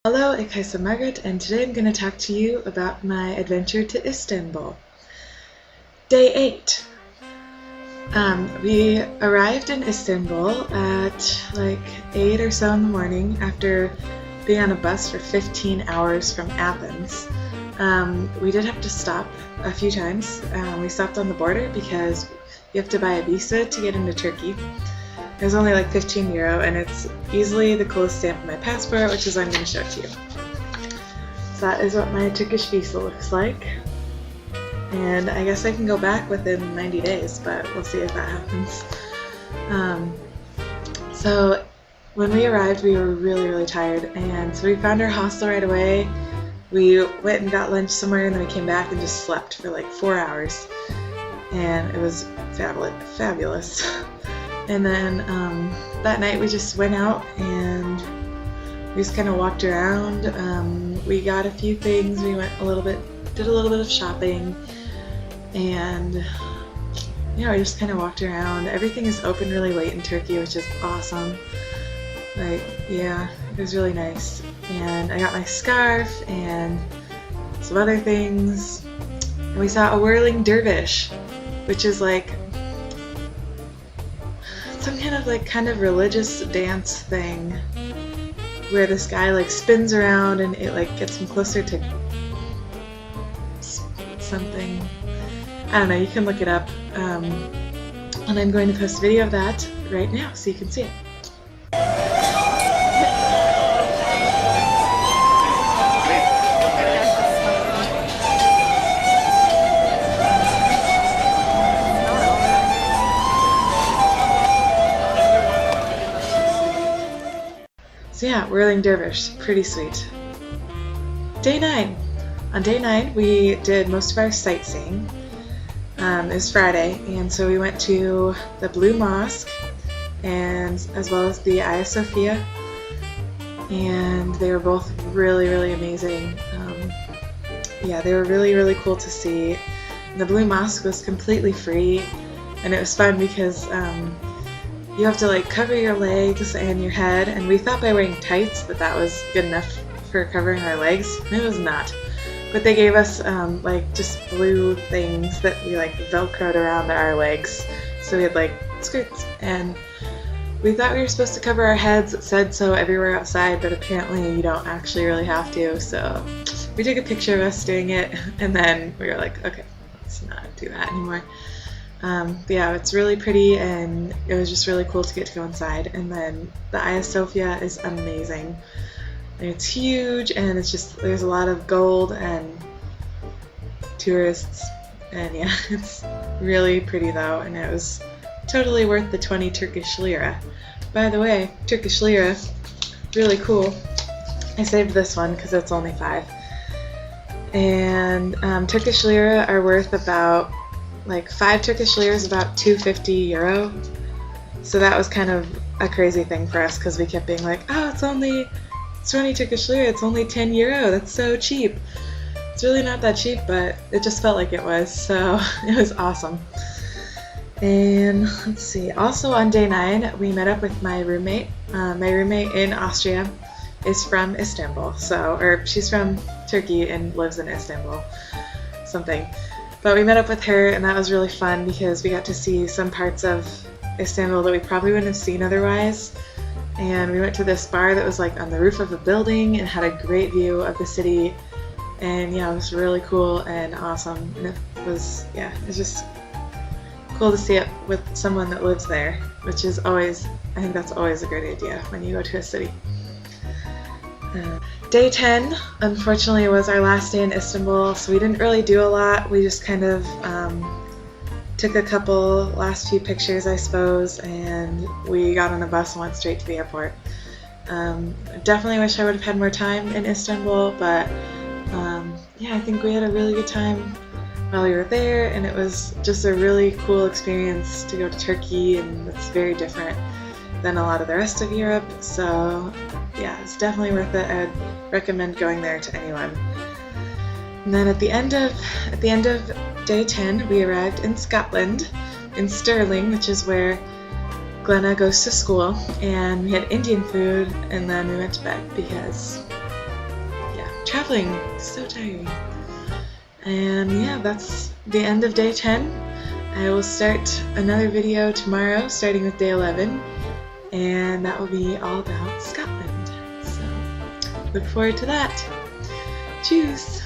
Hello, ik heet Margaret and today I'm going to talk to you about my adventure to Istanbul. Day 8. We arrived in Istanbul at like 8 or so in the morning after being on a bus for 15 hours from Athens. We did have to stop a few times. We stopped on the border because you have to buy a visa to get into Turkey. It was only like 15 euro and it's easily the coolest stamp of my passport, which is what I'm going to show to you. So that is what my Turkish visa looks like. And I guess I can go back within 90 days, but we'll see if that happens. So when we arrived, we were really tired, and so we found our hostel right away. We went and got lunch somewhere, and then we came back and just slept for like 4 hours. And it was fabulous. And then that night we just went out and we just kind of walked around. We got a few things. We went did a little bit of shopping, and yeah, we just kind of walked around. Everything is open really late in Turkey, which is awesome. Like, yeah, it was really nice. And I got my scarf and some other things. And we saw a Whirling Dervish, which is like some kind of religious dance thing where this guy like spins around and it like gets him closer to something. I don't know, you can look it up. And I'm going to post a video of that right now so you can see it. So yeah, Whirling Dervish, pretty sweet. Day 9. On day 9, we did most of our sightseeing. It was Friday, and so we went to the Blue Mosque, and as well as the Hagia Sophia, and they were both really amazing. Yeah, they were really cool to see. The Blue Mosque was completely free, and it was fun because you have to like cover your legs and your head, and we thought by wearing tights that was good enough for covering our legs. It was not. But they gave us like just blue things that we like velcroed around our legs. So we had like skirts, and we thought we were supposed to cover our heads. It said so everywhere outside, but apparently you don't actually really have to. So we took a picture of us doing it, and then we were like, okay, let's not do that anymore. But yeah, it's really pretty, and it was just really cool to get to go inside. And then the Hagia Sophia is amazing. It's huge, and it's just, there's a lot of gold and tourists, and yeah, it's really pretty though, and it was totally worth the 20 Turkish lira. By the way, Turkish lira, really cool. I saved this one because it's only 5. And Turkish lira are worth about, like 5 Turkish lira is about 250 euro. So that was kind of a crazy thing for us because we kept being like, oh, it's only 20 Turkish lira, it's only 10 euro, that's so cheap. It's really not that cheap, but it just felt like it was, so it was awesome. And let's see, also on day 9, we met up with my roommate. My roommate in Austria is from Istanbul, or she's from Turkey and lives in Istanbul, something. But we met up with her, and that was really fun because we got to see some parts of Istanbul that we probably wouldn't have seen otherwise. And we went to this bar that was like on the roof of a building and had a great view of the city. And yeah, it was really cool and awesome. And it was just cool to see it with someone that lives there, which is always, I think that's always a great idea when you go to a city. Day 10, unfortunately, was our last day in Istanbul, so we didn't really do a lot. We just kind of took a couple last few pictures, I suppose, and we got on a bus and went straight to the airport. Definitely wish I would have had more time in Istanbul, but yeah, I think we had a really good time while we were there, and it was just a really cool experience to go to Turkey, and it's very different than a lot of the rest of Europe, so yeah, it's definitely worth it. I'd recommend going there to anyone. And then at the end of day 10, we arrived in Scotland, in Stirling, which is where Glenna goes to school, and we had Indian food, and then we went to bed because traveling is so tiring. And yeah, that's the end of day 10. I will start another video tomorrow, starting with day 11, and that will be all about Scotland. So look forward to that. Tschüss!